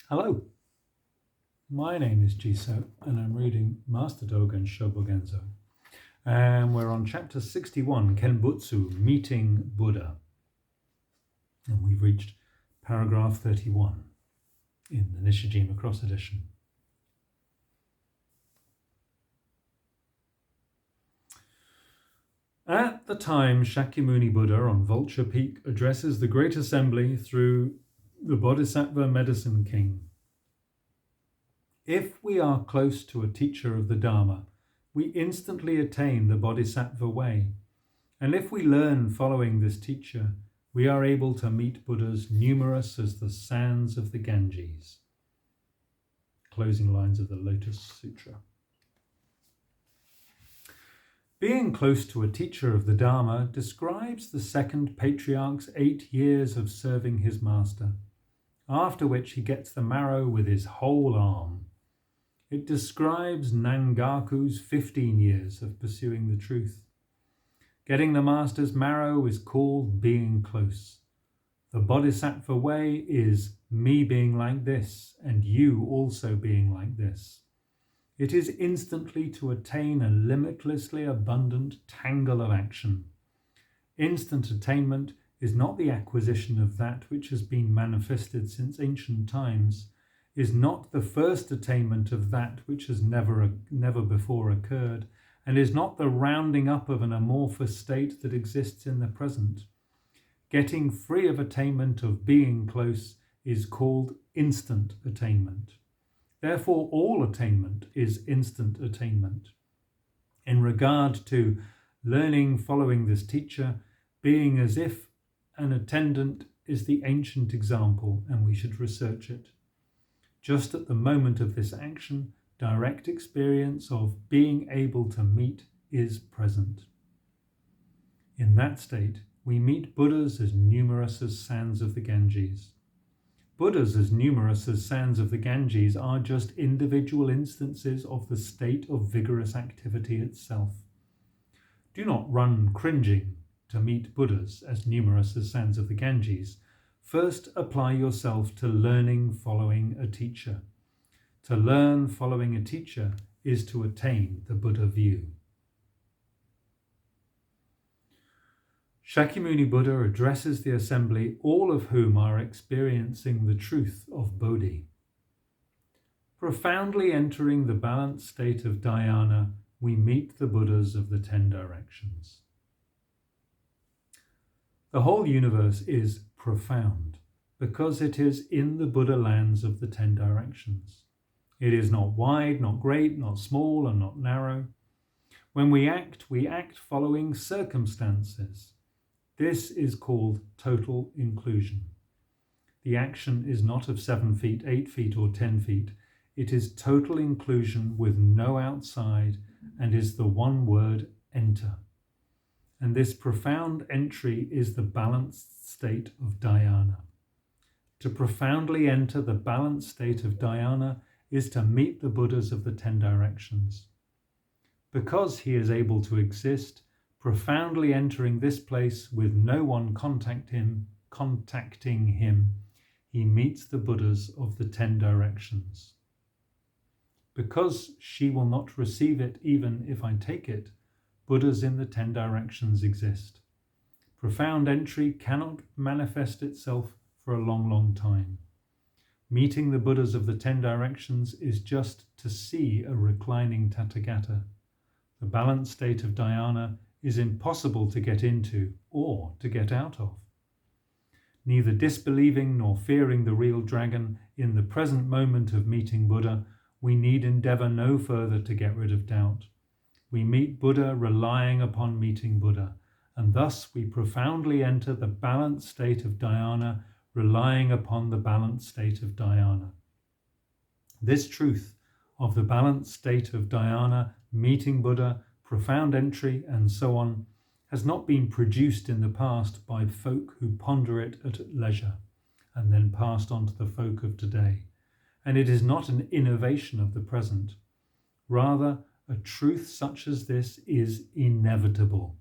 Hello, my name is Jiso and I'm reading Master Dōgen Shōbōgenzō. And we're on chapter 61, Kenbutsu, Meeting Buddha. And we've reached paragraph 31 in the Nishijima Cross edition. At the time Shakyamuni Buddha on Vulture Peak addresses the Great Assembly through the Bodhisattva Medicine King. If we are close to a teacher of the Dharma, we instantly attain the Bodhisattva way. And if we learn following this teacher, we are able to meet Buddhas numerous as the sands of the Ganges. Closing lines of the Lotus Sutra. Being close to a teacher of the Dharma describes the second patriarch's 8 years of serving his master, after which he gets the marrow with his whole arm. It describes Nangaku's 15 years of pursuing the truth. Getting the master's marrow is called being close. The Bodhisattva way is me being like this and you also being like this. It is instantly to attain a limitlessly abundant tangle of action. Instant attainment is not the acquisition of that which has been manifested since ancient times, is not the first attainment of that which has never before occurred, and is not the rounding up of an amorphous state that exists in the present. Getting free of attainment of being close is called instant attainment. Therefore, all attainment is instant attainment. In regard to learning following this teacher, being as if an attendant is the ancient example, and we should research it. Just at the moment of this action, direct experience of being able to meet is present. In that state, we meet Buddhas as numerous as sands of the Ganges. Buddhas as numerous as sands of the Ganges are just individual instances of the state of vigorous activity itself. Do not run cringing to meet Buddhas as numerous as sands of the Ganges. First, apply yourself to learning following a teacher. To learn following a teacher is to attain the Buddha view. Shakyamuni Buddha addresses the assembly, all of whom are experiencing the truth of Bodhi. Profoundly entering the balanced state of dhyana, we meet the Buddhas of the 10 directions. The whole universe is profound because it is in the Buddha lands of the 10 directions. It is not wide, not great, not small, and not narrow. When we act following circumstances. This is called total inclusion. The action is not of 7 feet, 8 feet, or 10 feet. It is total inclusion with no outside and is the one word enter. And this profound entry is the balanced state of dhyana. To profoundly enter the balanced state of dhyana is to meet the Buddhas of the 10 directions. Because he is able to exist, profoundly entering this place with no one contacting him, he meets the Buddhas of the 10 directions. Because she will not receive it even if I take it, Buddhas in the 10 directions exist. Profound entry cannot manifest itself for a long, long time. Meeting the Buddhas of the 10 directions is just to see a reclining Tathagata. The balanced state of dhyana is impossible to get into or to get out of. Neither disbelieving nor fearing the real dragon, in the present moment of meeting Buddha, we need endeavour no further to get rid of doubt. We meet Buddha relying upon meeting Buddha, and thus we profoundly enter the balanced state of dhyana, relying upon the balanced state of dhyana. This truth of the balanced state of dhyana, meeting Buddha, profound entry, and so on, has not been produced in the past by folk who ponder it at leisure, and then passed on to the folk of today. And it is not an innovation of the present. Rather, a truth such as this is inevitable.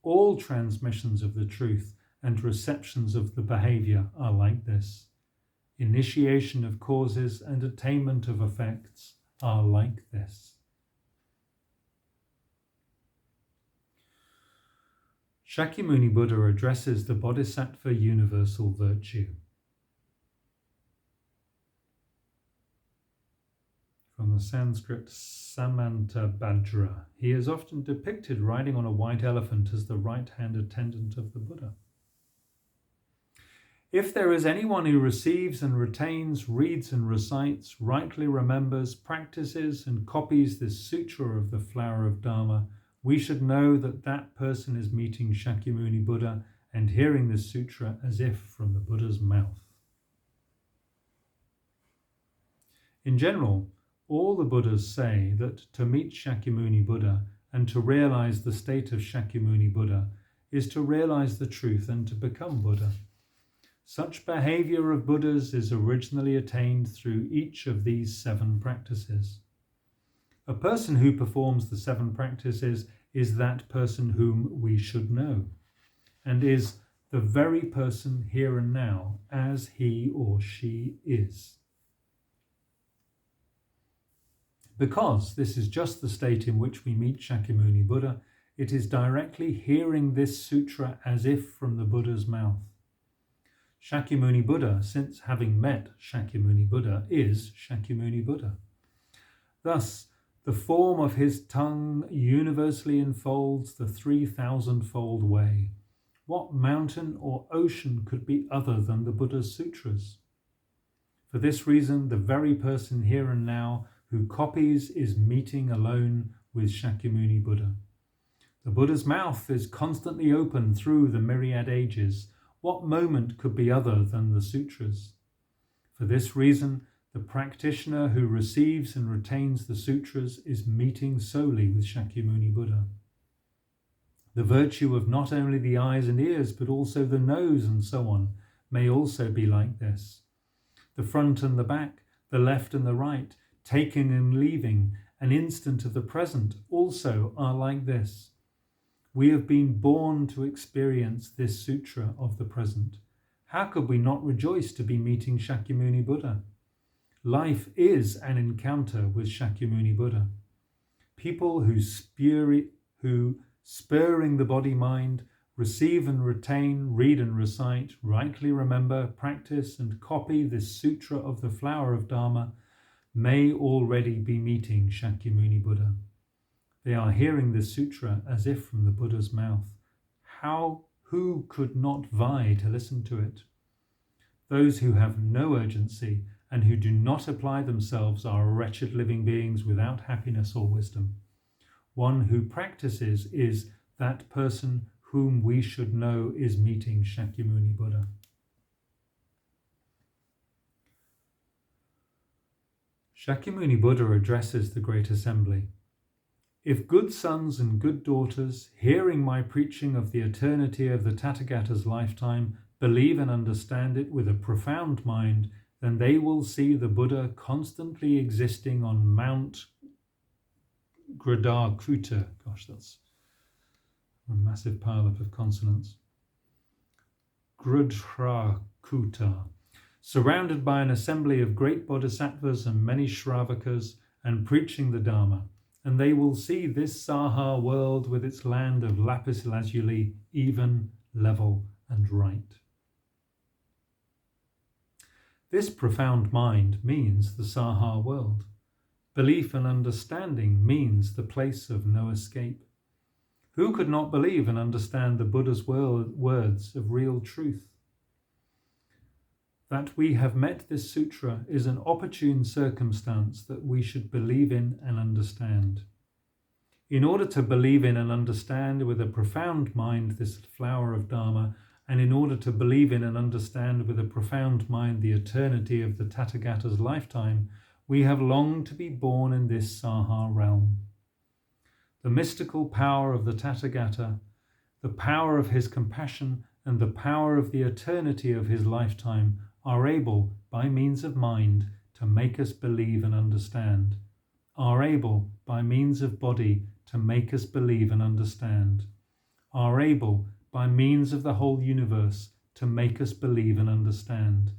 All transmissions of the truth and receptions of the behaviour are like this. initiation of causes and attainment of effects are like this. Shakyamuni Buddha addresses the Bodhisattva universal virtue. From the Sanskrit Samantabhadra, he is often depicted riding on a white elephant as the right-hand attendant of the Buddha. If there is anyone who receives and retains, reads and recites, rightly remembers, practices and copies this sutra of the flower of Dharma, we should know that that person is meeting Shakyamuni Buddha and hearing this sutra as if from the Buddha's mouth. In general, all the Buddhas say that to meet Shakyamuni Buddha and to realize the state of Shakyamuni Buddha is to realize the truth and to become Buddha. Such behavior of Buddhas is originally attained through each of these 7 practices. A person who performs the 7 practices is that person whom we should know, and is the very person here and now as he or she is. Because this is just the state in which we meet Shakyamuni Buddha, it is directly hearing this sutra as if from the Buddha's mouth. Shakyamuni Buddha, since having met Shakyamuni Buddha, is Shakyamuni Buddha. Thus, the form of his tongue universally enfolds the 3,000-fold way. What mountain or ocean could be other than the Buddha's sutras? For this reason, the very person here and now who copies is meeting alone with Shakyamuni Buddha. The Buddha's mouth is constantly open through the myriad ages. What moment could be other than the sutras? For this reason, the practitioner who receives and retains the sutras is meeting solely with Shakyamuni Buddha. The virtue of not only the eyes and ears, but also the nose and so on, may also be like this. The front and the back, the left and the right, taking and leaving, an instant of the present, also are like this. We have been born to experience this sutra of the present. How could we not rejoice to be meeting Shakyamuni Buddha? Life is an encounter with Shakyamuni Buddha. People who spurring the body-mind, receive and retain, read and recite, rightly remember, practice and copy this sutra of the flower of Dharma, may already be meeting Shakyamuni Buddha. They are hearing this sutra as if from the Buddha's mouth. Who could not vie to listen to it? Those who have no urgency and who do not apply themselves are wretched living beings without happiness or wisdom. One who practices is that person whom we should know is meeting Shakyamuni Buddha. Shakyamuni Buddha addresses the Great Assembly. If good sons and good daughters, hearing my preaching of the eternity of the Tathagata's lifetime, believe and understand it with a profound mind, then they will see the Buddha constantly existing on Mount Gradakruta. Gosh, that's a massive pile-up of consonants. Grudrakuta, surrounded by an assembly of great bodhisattvas and many shravakas, and preaching the Dharma. And they will see this Saha world with its land of lapis lazuli, even, level, and right. This profound mind means the Saha world. Belief and understanding means the place of no escape. Who could not believe and understand the Buddha's words of real truth? That we have met this sutra is an opportune circumstance that we should believe in and understand. In order to believe in and understand with a profound mind this flower of Dharma, and in order to believe in and understand with a profound mind the eternity of the Tathagata's lifetime, we have longed to be born in this Saha realm. The mystical power of the Tathagata, the power of his compassion, and the power of the eternity of his lifetime are able, by means of mind, to make us believe and understand, are able, by means of body, to make us believe and understand, are able, by means of the whole universe, to make us believe and understand,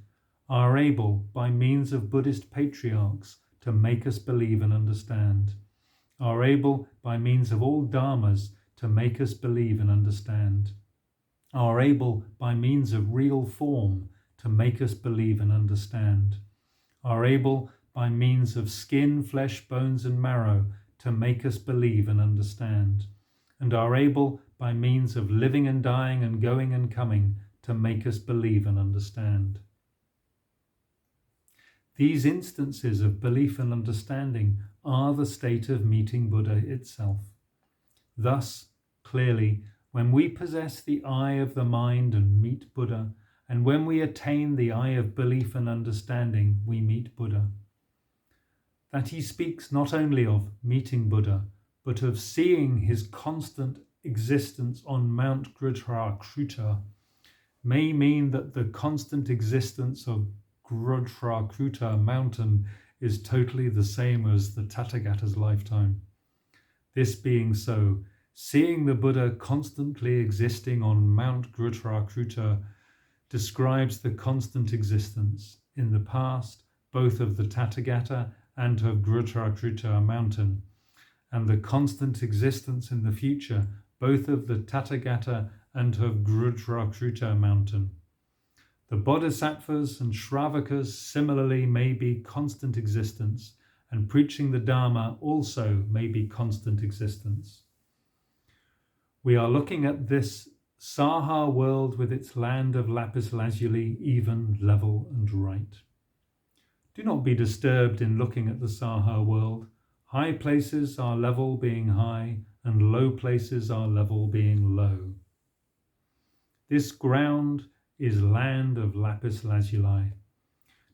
are able, by means of Buddhist patriarchs, to make us believe and understand, are able, by means of all dharmas, to make us believe and understand, are able, by means of real form, to make us believe and understand, are able, by means of skin, flesh, bones and marrow, to make us believe and understand, and are able, by means of living and dying and going and coming, to make us believe and understand. These instances of belief and understanding are the state of meeting Buddha itself. Thus, clearly, when we possess the eye of the mind and meet Buddha, and when we attain the eye of belief and understanding, we meet Buddha. That he speaks not only of meeting Buddha, but of seeing his constant existence on Mount Grudrakruta may mean that the constant existence of Grudrakruta mountain is totally the same as the Tathagata's lifetime. This being so, seeing the Buddha constantly existing on Mount Grudrakruta describes the constant existence in the past both of the Tathagata and of Grudrakruta mountain, and the constant existence in the future both of the Tathagata and of Grudrakruta mountain. The Bodhisattvas and Shravakas similarly may be constant existence, and preaching the Dharma also may be constant existence. We are looking at this Saha world with its land of lapis lazuli, even, level and right. Do not be disturbed in looking at the Saha world. High places are level, being high, and low places are level, being low. This ground is land of lapis lazuli.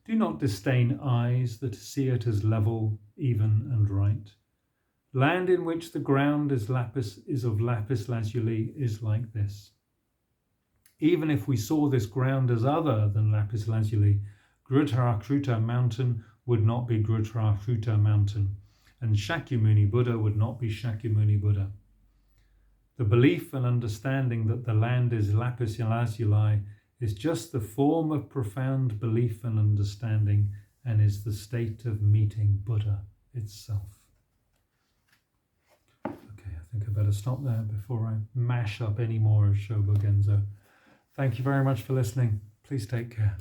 Do not disdain eyes that see it as level, even and right. Land in which the ground is of lapis lazuli is like this. Even if we saw this ground as other than lapis lazuli, Grudrakruta mountain would not be Grudrakruta mountain, and Shakyamuni Buddha would not be Shakyamuni Buddha. The belief and understanding that the land is lapis lazuli is just the form of profound belief and understanding, and is the state of meeting Buddha itself. Okay, I think I better stop there before I mash up any more of Shōbōgenzō. Thank you very much for listening. Please take care.